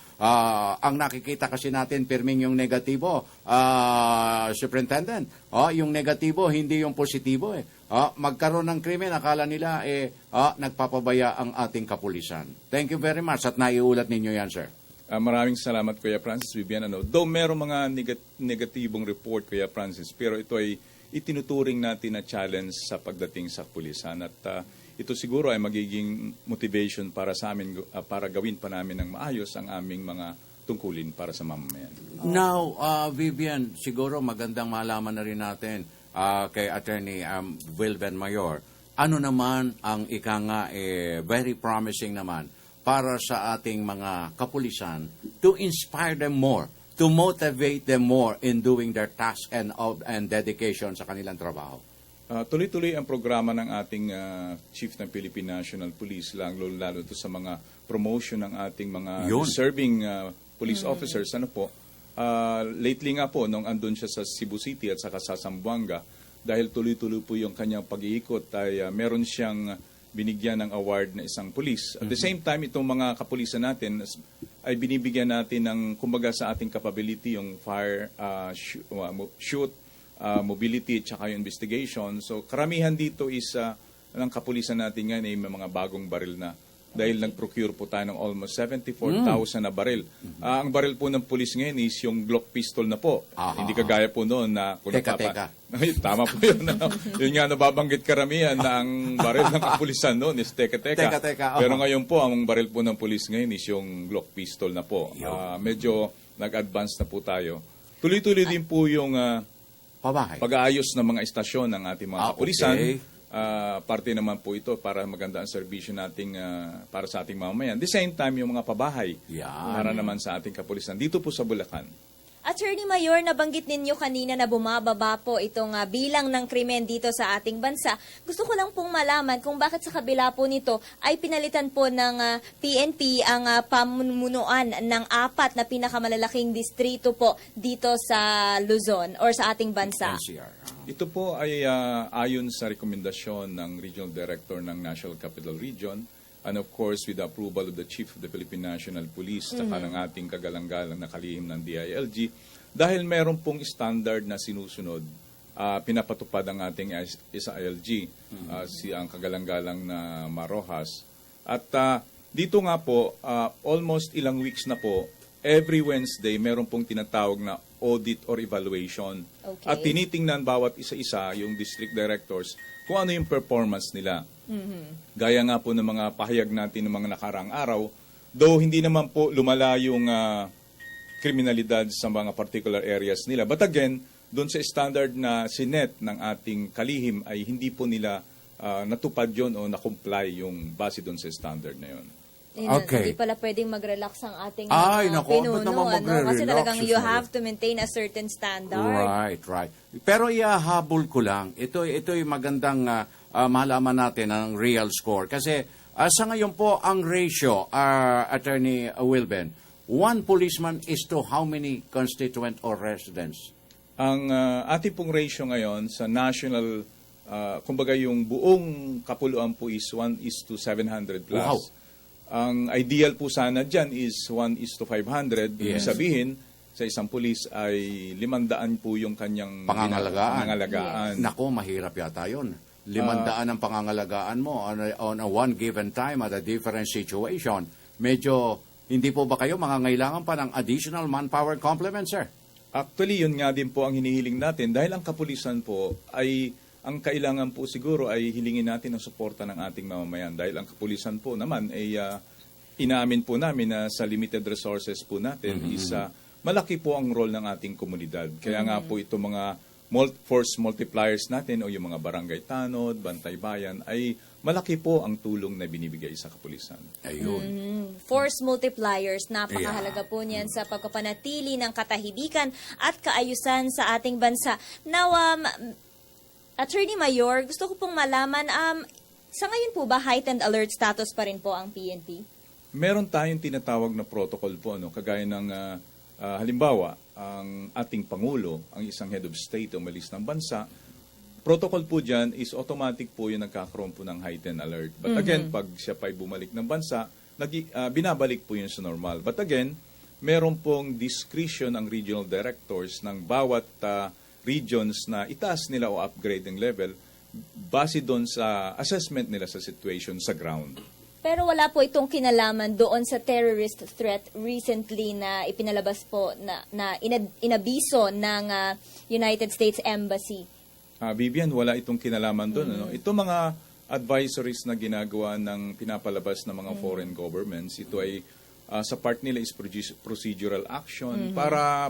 Speaker 3: Ang nakikita kasi natin, pirming yung negatibo, Superintendent. Yung negatibo, hindi yung positibo. Magkaroon ng krimen, akala nila nagpapabaya ang ating kapulisan. Thank you very much at naiulat ninyo yan, sir.
Speaker 15: Maraming salamat, Kuya Francis, Vivian. Though merong mga negatibong report, Kuya Francis, pero ito ay itinuturing natin na challenge sa pagdating sa pulisan. At ito siguro ay magiging motivation para sa amin, para gawin pa namin ng maayos ang aming mga tungkulin para sa mamamayan.
Speaker 3: Now, Vivian, siguro magandang malaman na rin natin kay Attorney Wilben Mayor, ano naman ang very promising naman para sa ating mga kapulisan to inspire them more, to motivate them more in doing their task and dedication sa kanilang trabaho?
Speaker 15: Tuloy-tuloy ang programa ng ating Chief ng Philippine National Police, lalo ito sa mga promotion ng ating mga serving police officers. Ano po, lately nga po, nung andun siya sa Cebu City at saka sa Zamboanga, dahil tuloy-tuloy po yung kanyang pag-iikot, ay meron siyang binigyan ng award na isang police. At the same time, itong mga kapulisan natin ay binibigyan natin ng, kumbaga sa ating capability, yung fire, shoot, mobility, tsaka yung investigation. So karamihan dito is ng kapulisan natin ngayon ay may mga bagong baril na. Dahil nag-procure po tayo ng almost 74,000 na baril. Ang baril po ng pulis ngayon is yung Glock pistol na po. Hindi kagaya po noon na...
Speaker 3: Teka.
Speaker 15: Tama po yun. Yun nga nababanggit karamihan na ang baril ng kapulisan noon is teka. Pero ngayon po, ang baril po ng pulis ngayon is yung Glock pistol na po. Medyo nag-advance na po tayo. Tuloy-tuloy din po yung pag-aayos ng mga istasyon ng ating mga kapulisan. Parte naman po ito para maganda ang serbisyo nating para sa ating mamamayan. At the same time, yung mga pabahay para naman sa ating kapulisan. Dito po sa Bulacan.
Speaker 4: Attorney Mayor, nabanggit ninyo kanina na bumababa po itong bilang ng krimen dito sa ating bansa. Gusto ko lang pong malaman kung bakit sa kabila po nito ay pinalitan po ng PNP ang pamunuan ng 4 na pinakamalalaking distrito po dito sa Luzon or sa ating bansa.
Speaker 15: Ito po ay ayon sa rekomendasyon ng Regional Director ng National Capital Region and of course with the approval of the Chief of the Philippine National Police saka ng ating kagalang-galang na kalihim ng DILG. Dahil meron pong standard na sinusunod, pinapatupad ang ating SILG, ang kagalang-galang na Marojas. At dito nga po, almost ilang weeks na po, every Wednesday, meron pong tinatawag na audit or evaluation.
Speaker 4: Okay.
Speaker 15: At tinitingnan bawat isa-isa, yung district directors, kung ano yung performance nila. Gaya nga po ng mga pahayag natin ng mga nakaraang araw, though hindi naman po lumala yung kriminalidad sa mga particular areas nila. But again, doon sa standard na sinet ng ating kalihim ay hindi po nila natupad yon o na-comply yung base doon sa standard na yon.
Speaker 4: Hindi pala pwedeng mag-relax ang ating
Speaker 3: pinuno.
Speaker 4: Kasi talagang you have to maintain a certain standard.
Speaker 3: Right. Pero ihahabol ko lang, ito'y magandang malaman natin ang real score. Kasi sa ngayon po, ang ratio, Attorney Wilben, 1 policeman is to how many constituent or residents?
Speaker 15: Ang ating pong ratio ngayon sa national, kumbaga yung buong kapuluan po is 1:700 plus.
Speaker 3: Wow.
Speaker 15: Ang ideal po sana dyan is 1:500. Ibig sabihin, sa isang pulis ay 500 po yung kanyang pangangalagaan.
Speaker 3: Nako, mahirap yata yun. 500 ang pangangalagaan mo on a one given time at a different situation. Medyo, hindi po ba kayo mangangailangan pa ng additional manpower complement, sir?
Speaker 15: Actually, yun nga din po ang hinihiling natin dahil ang kapulisan po ay ang kailangan po siguro ay hilingin natin ang suporta ng ating mamamayan dahil ang kapulisan po naman ay inaamin po namin na sa limited resources po natin is malaki po ang role ng ating komunidad. Kaya nga po ito mga force multipliers natin o yung mga barangay tanod, bantay bayan ay malaki po ang tulong na binibigay sa kapulisan.
Speaker 3: Ayun.
Speaker 4: Force multipliers, napakahalaga po niyan sa pagpapanatili ng katahimikan at kaayusan sa ating bansa. Now, Attorney Mayor, gusto ko pong malaman, sa ngayon po ba heightened alert status pa rin po ang PNP?
Speaker 15: Meron tayong tinatawag na protocol po, kagaya ng halimbawa, ang ating Pangulo, ang isang head of state o malis ng bansa, protocol po dyan is automatic po yung nagkakaroon po ng heightened alert. But again, pag siya pa'y bumalik ng bansa, binabalik po yun sa normal. But again, meron pong discretion ang regional directors ng bawat regions na itaas nila o upgrade ang level base doon sa assessment nila sa situation sa ground.
Speaker 4: Pero wala po itong kinalaman doon sa terrorist threat recently na ipinalabas po na inabiso ng United States Embassy.
Speaker 15: Vivian, wala itong kinalaman doon. Ito mga advisories na ginagawa ng pinapalabas ng mga foreign governments. Ito ay sa part nila is procedural action para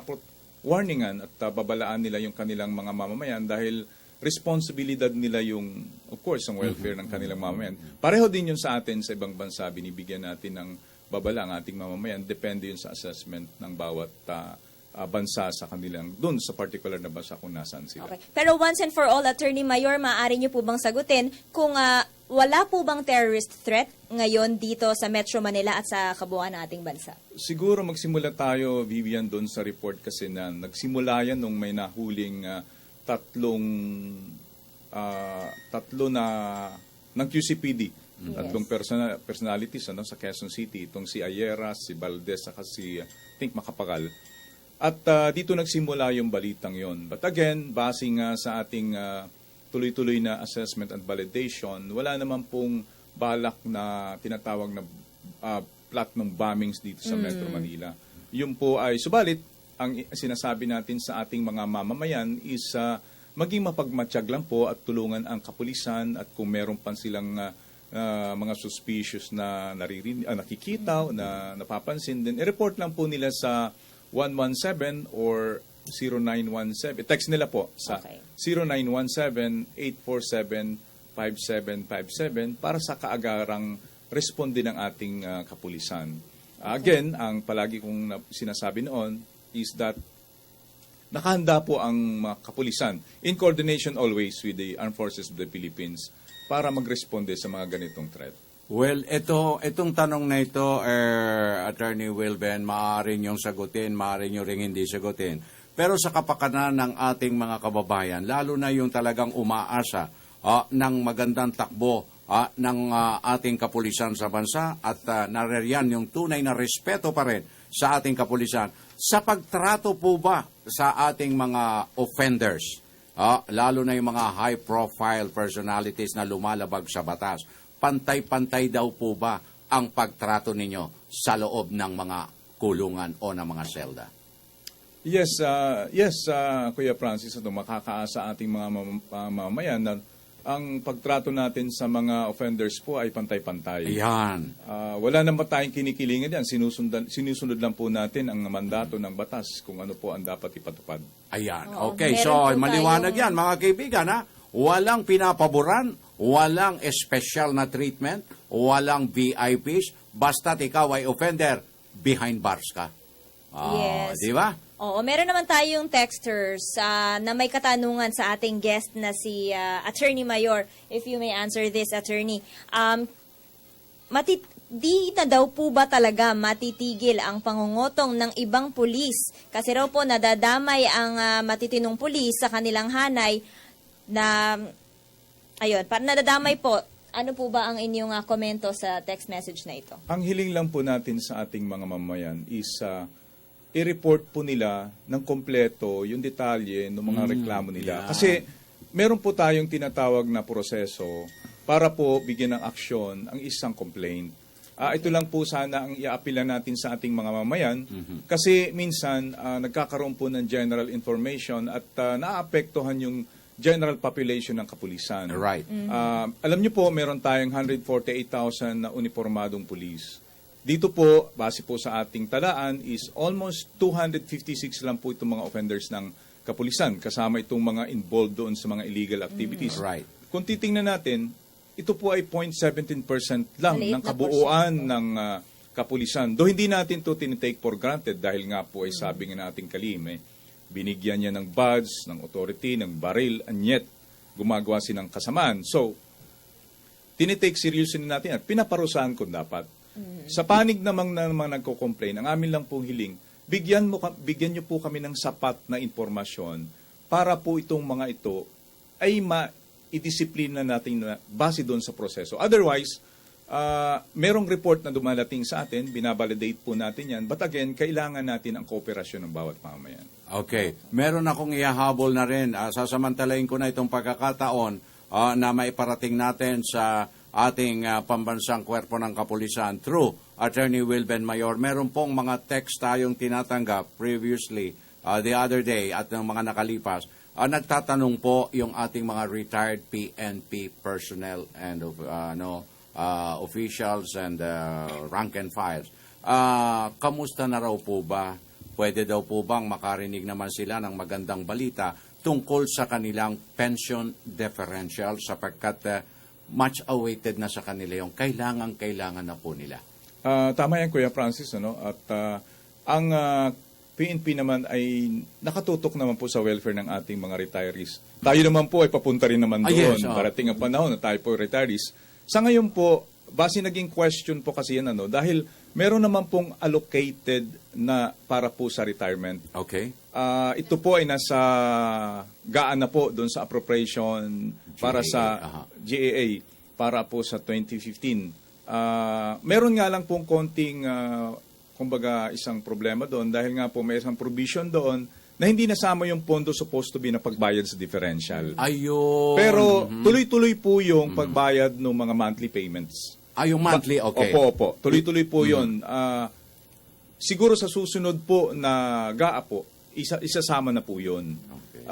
Speaker 15: warningan at babalaan nila yung kanilang mga mamamayan dahil responsibilidad nila yung, of course, ang welfare ng kanilang mamamayan. Pareho din yun sa atin sa ibang bansa, binibigyan natin ng babala ang ating mamamayan, depende yun sa assessment ng bawat bansa sa kanilang, dun sa particular na bansa kung nasaan sila.
Speaker 4: Okay. Pero once and for all, Attorney Mayor, maaari niyo po bang sagutin kung wala po bang terrorist threat ngayon dito sa Metro Manila at sa kabuuan ng ating bansa? Siguro
Speaker 15: magsimula tayo, Vivian, dun sa report kasi na nagsimula yan nung may nahuling tatlo na ng QCPD. Tatlong personalities sa Quezon City. Itong si Ayera, si Valdez, saka si Macapagal. At dito nagsimula yung balitang yon. But again, base nga sa ating tuloy-tuloy na assessment and validation, wala naman pong balak na tinatawag na plot ng bombings dito sa Metro Manila. Yun po ay, subalit, ang sinasabi natin sa ating mga mamamayan is maging mapagmatsyag lang po at tulungan ang kapulisan at kung meron pa silang mga suspicious na nakikita o na napapansin, then i-report lang po nila sa 117 or 0917. Text nila po sa 0917-847-5757 para sa kaagarang responde ng ating kapulisan. Again, ang palagi kong sinasabi noon is that nakahanda po ang mga kapulisan in coordination always with the Armed Forces of the Philippines para magresponde sa mga ganitong threat.
Speaker 3: Well, itong tanong na ito, Attorney Wilben, maaari niyong sagutin, maaari niyo ring hindi sagutin. Pero sa kapakanan ng ating mga kababayan, lalo na yung talagang umaasa ng magandang takbo ng ating kapulisan sa bansa at naririyan yung tunay na respeto pa rin sa ating kapulisan. Sa pagtrato po ba sa ating mga offenders, lalo na yung mga high-profile personalities na lumalabag sa batas, pantay-pantay daw po ba ang pagtrato ninyo sa loob ng mga kulungan o ng mga selda?
Speaker 15: Yes, Kuya Francis, makakaasa ating mga mamamayan na ang pagtrato natin sa mga offenders po ay pantay-pantay.
Speaker 3: Ayan.
Speaker 15: Wala naman tayong kinikilingan yan. Sinusunod lang po natin ang mandato ng batas kung ano po ang dapat ipatupad.
Speaker 3: Ayan. Okay, so maliwanag yan mga kaibigan. Walang pinapaboran, walang special na treatment, walang VIPs, basta't ikaw ay offender, behind bars ka.
Speaker 4: Yes.
Speaker 3: Di ba?
Speaker 4: Oo, meron naman tayong texters na may katanungan sa ating guest na si Attorney Mayor. If you may answer this, Attorney. Di na daw po ba talaga matitigil ang pangungutong ng ibang pulis? Kasi raw po nadadamay ang matitinong pulis sa kanilang hanay na, ayun, nadadamay po. Ano po ba ang inyong komento sa text message na ito?
Speaker 15: Ang hiling lang po natin sa ating mga mamayan is i-report po nila ng kompleto yung detalye ng mga reklamo nila. Kasi meron po tayong tinatawag na proseso para po bigyan ng aksyon ang isang complaint. Ito lang po sana ang i-appeal natin sa ating mga mamayan kasi minsan nagkakaroon po ng general information at naapektuhan yung general population ng kapulisan.
Speaker 3: Right.
Speaker 15: Alam niyo po, meron tayong 148,000 na uniformadong pulis. Dito po, base po sa ating talaan, is almost 256 lang po itong mga offenders ng kapulisan, kasama itong mga involved doon sa mga illegal activities.
Speaker 3: Right.
Speaker 15: Kung titingnan natin, ito po ay 0.17% lang ng kabuuan ng kapulisan. Though hindi natin ito tinitake for granted dahil nga po ay sabi nga nating Kalim, binigyan niya ng badge, ng authority, ng baril, and yet gumagawa silang kasamaan. So, tinitake seriously natin at pinaparusahan kung dapat. Sa panig namang nagko-complain, ang amin lang pong hiling, bigyan niyo po kami ng sapat na impormasyon para po itong mga ito ay i-disiplina natin na base doon sa proseso. Otherwise, merong report na dumalating sa atin, binabalidate po natin yan, but again, kailangan natin ang kooperasyon ng bawat mamamayan.
Speaker 3: Okay. Meron akong ihahabol na rin. Sasamantalayin ko na itong pagkakataon na maiparating natin sa ating pambansang kwerpo ng kapulisan through Attorney Wilben Mayor. Meron pong mga text tayong tinatanggap previously, the other day at ng mga nakalipas. nagtatanong po yung ating mga retired PNP personnel and officials and rank and files. Kamusta na raw po ba? Pwede daw po bang makarinig naman sila ng magandang balita tungkol sa kanilang pension differential sapagkat much awaited na sa kanila yung kailangan na po nila.
Speaker 15: Tama yan, Kuya Francis. At ang PNP naman ay nakatutok naman po sa welfare ng ating mga retirees. Tayo naman po ay papunta rin naman doon.
Speaker 3: Yes,
Speaker 15: Darating ang panahon na tayo po retirees. Sa ngayon po, base naging question po kasi yan, dahil meron naman pong allocated na para po sa retirement.
Speaker 3: Okay.
Speaker 15: Ito po ay nasa gaan na po doon sa appropriation para sa GAA para po sa 2015. Meron nga lang pong konting kumbaga isang problema doon dahil nga po may isang provision doon na hindi nasama yung pondo supposed to be na pagbayad sa differential.
Speaker 3: Ayun.
Speaker 15: Pero tuloy-tuloy po yung pagbayad ng mga monthly payments.
Speaker 3: Yung monthly, okay.
Speaker 15: Opo. Tuloy-tuloy po yun. Siguro sa susunod po na GAA po, isasama na po yun.
Speaker 3: Okay.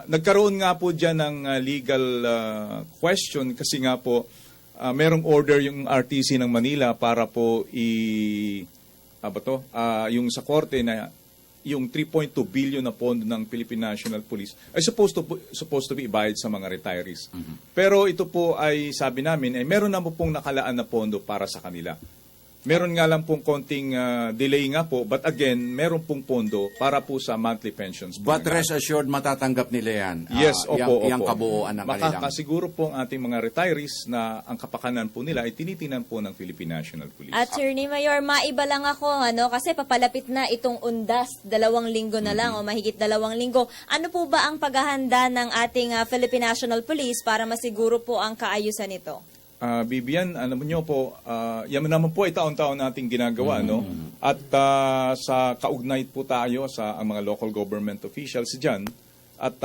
Speaker 15: Nagkaroon nga po dyan ng legal question kasi nga po merong order yung RTC ng Manila para po yung sa korte na yung 3.2 billion na pondo ng Philippine National Police ay supposed to be ibayad sa mga retirees. Pero ito po ay sabi namin ay meron na po pong nakalaan na pondo para sa kanila. Meron nga lang pong konting delay nga po, but again, meron pong pondo para po sa monthly pensions.
Speaker 3: But rest assured, matatanggap nila yan.
Speaker 15: Yes, opo.
Speaker 3: Yung kabuuan ng kanilang.
Speaker 15: Makakasiguro po ang ating mga retirees na ang kapakanan po nila ay tinitingnan po ng Philippine National Police.
Speaker 4: Attorney Mayor, maiba lang ako, kasi papalapit na itong undas, 2 linggo na lang o mahigit 2 linggo. Ano po ba ang paghahanda ng ating Philippine National Police para masiguro po ang kaayusan nito?
Speaker 15: Bibian, alam niyo po, yan naman po ay taon-taon nating ginagawa, At sa kaugnay po tayo sa ang mga local government officials dyan. At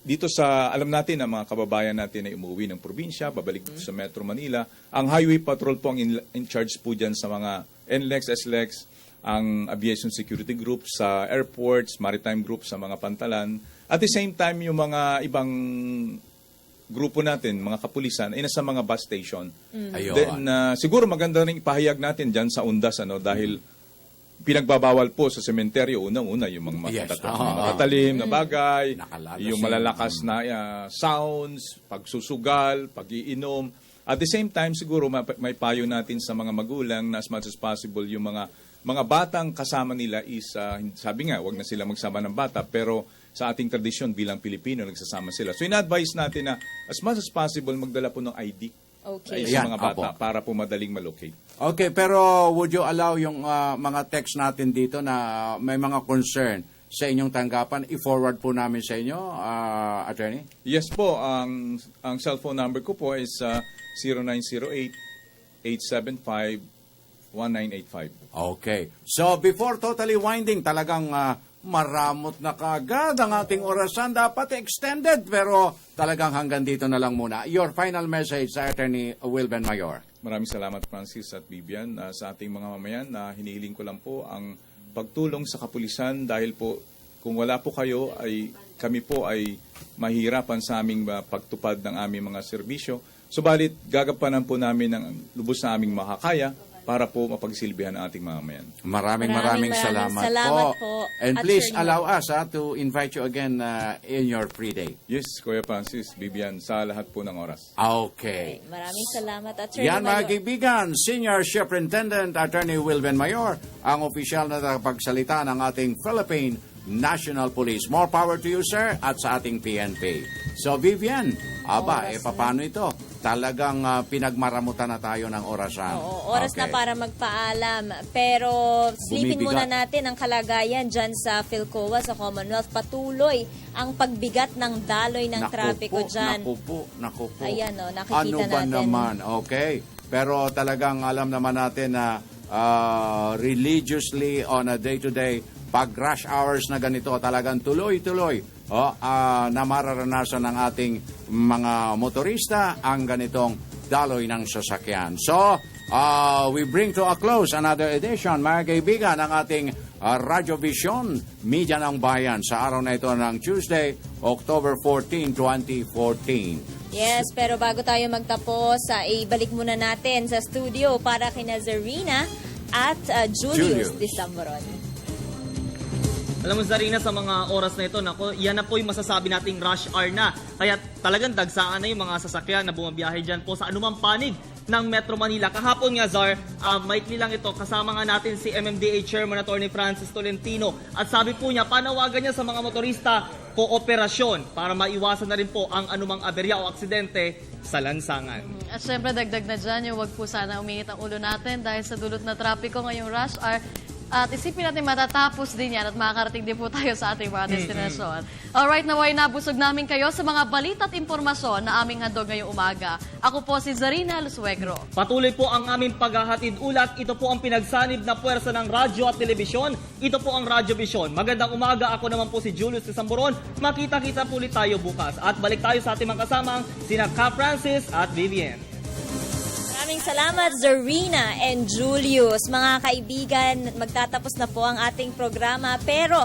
Speaker 15: dito alam natin na mga kababayan natin ay umuwi ng probinsya, babalik sa Metro Manila. Ang Highway Patrol po ang in charge po dyan sa mga NLEX, SLEX, ang Aviation Security Group sa airports, Maritime Group sa mga pantalan. At the same time, yung mga ibang grupo natin, mga kapulisan, ay nasa mga bus station. Then, siguro maganda rin ipahayag natin dyan sa undas, dahil pinagbabawal po sa sementeryo, unang-una, yung mga matatalim na bagay, yung malalakas na sounds, pagsusugal, pag-iinom. At the same time, siguro may payo natin sa mga magulang na as much as possible yung mga batang kasama nila is, sabi nga, wag na sila magsama ng bata, pero sa ating tradisyon bilang Pilipino, nagsasama sila. So, ina-advise natin na as much as possible, magdala po ng ID sa mga bata para po madaling malocate.
Speaker 3: Okay, pero would you allow yung mga text natin dito na may mga concern sa inyong tanggapan, i-forward po namin sa inyo, Attorney?
Speaker 15: Yes po, ang cellphone number ko po is 0908-875-1985.
Speaker 3: Okay. So, before totally winding, talagang maramot na kaagad ang ating orasan. Dapat extended, pero talagang hanggang dito na lang muna. Your final message sa Attorney Wilben Mayor.
Speaker 15: Maraming salamat, Francis at Vivian. Sa ating mga mamayan, hinihiling ko lang po ang pagtulong sa kapulisan dahil po kung wala po kayo, ay kami po ay mahirapan sa aming pagtupad ng aming mga serbisyo. Subalit, gagampanan po namin ng lubos na aming makakaya para po mapagsilbihan ang ating mamamayan.
Speaker 3: Maraming salamat po. And please allow us to invite you again in your free day.
Speaker 15: Yes, Kuya Francis, Vivian, sa lahat po ng oras.
Speaker 3: Okay.
Speaker 4: Maraming salamat, Attorney
Speaker 3: Yan, mga
Speaker 4: Mayor.
Speaker 3: kaibigan, Senior Superintendent Attorney Wilben Mayor, ang opisyal na pagsalita ng ating Philippine National Police. More power to you, sir, at sa ating PNP. So, Vivian, paano ito? Talagang pinagmaramutan na tayo ng orasan.
Speaker 4: Oo, oras na para magpaalam. Pero silipin muna natin ang kalagayan dyan sa PhilCOA, sa Commonwealth. Patuloy ang pagbigat ng daloy ng trapiko dyan.
Speaker 3: Naku po.
Speaker 4: Ayan, nakikita
Speaker 3: ano ba
Speaker 4: natin.
Speaker 3: naman? Okay. Pero talagang alam naman natin na religiously on a day-to-day, pag rush hours na ganito, talagang tuloy-tuloy na mararanasan ng ating mga motorista ang ganitong daloy ng sasakyan. So, we bring to a close another edition, mga kaibigan, ng ating Radyo Vision, Media ng Bayan, sa araw na ito ng Tuesday, October 14, 2014.
Speaker 4: Yes, pero bago tayo magtapos, ibalik muna natin sa studio para kina Zarina at Julius Disamboron.
Speaker 2: Alam mo, Zarina, sa mga oras na ito, nako, yan na po yung masasabi nating rush hour na. Kaya talagang dagsaan na yung mga sasakyan na bumabiyahe dyan po sa anumang panig ng Metro Manila. Kahapon nga, Zar, maikli lang ito, kasama nga natin si MMDA Chairman Attorney Francis Tolentino. At sabi po niya, panawagan niya sa mga motorista, kooperasyon para maiwasan na rin po ang anumang aberya o aksidente sa lansangan.
Speaker 5: At syempre, dagdag na dyan, yung wag po sana umingit ang ulo natin dahil sa dulot na trapiko ngayong rush hour. At isipin natin matatapos din yan at makakarating din po tayo sa ating mga destinasyon. Alright, naway nabusog namin kayo sa mga balita at impormasyon na aming handog ngayong umaga. Ako po si Zarina Lusuegro.
Speaker 2: Patuloy po ang aming paghahatid ulat. Ito po ang pinagsanib na puwersa ng radyo at telebisyon. Ito po ang Radyo Vision. Magandang umaga. Ako naman po si Julius Disamboron. Makita-kita po ulit tayo bukas. At balik tayo sa ating mga kasamang sina Ka Francis at Vivian.
Speaker 4: Maraming salamat, Zarina and Julius. Mga kaibigan, magtatapos na po ang ating programa. Pero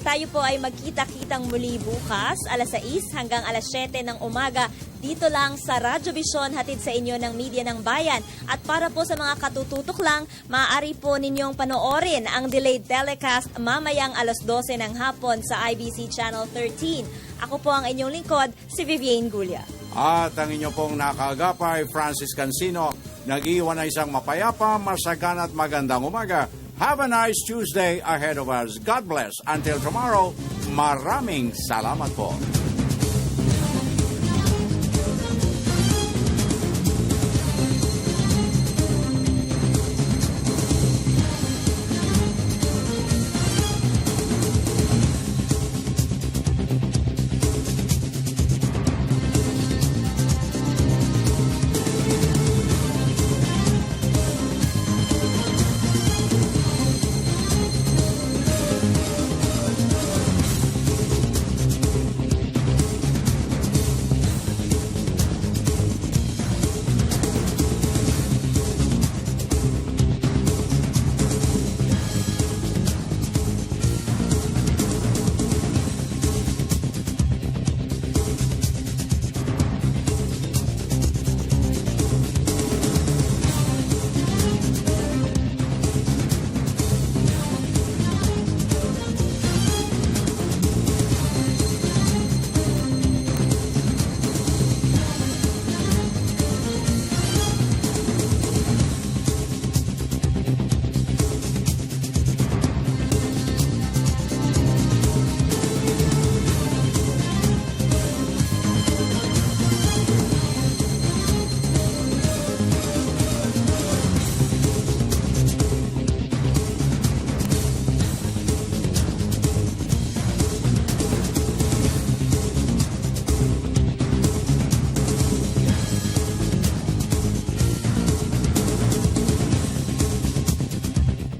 Speaker 4: tayo po ay magkita-kitang muli bukas, alas 6 hanggang alas 7 ng umaga. Dito lang sa Radyo Vision, hatid sa inyo ng Media ng Bayan. At para po sa mga katututok lang, maaari po ninyong panoorin ang delayed telecast mamayang alas 12 ng hapon sa IBC Channel 13. Ako po ang inyong lingkod, si Vivian Gulia.
Speaker 3: At ang inyo pong nakagapay, Francis Cancino, nag-iwan na isang mapayapa, masagana at magandang umaga. Have a nice Tuesday ahead of us. God bless. Until tomorrow, maraming salamat po.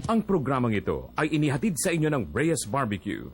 Speaker 16: Ang programang ito ay inihatid sa inyo ng Reyes Barbecue.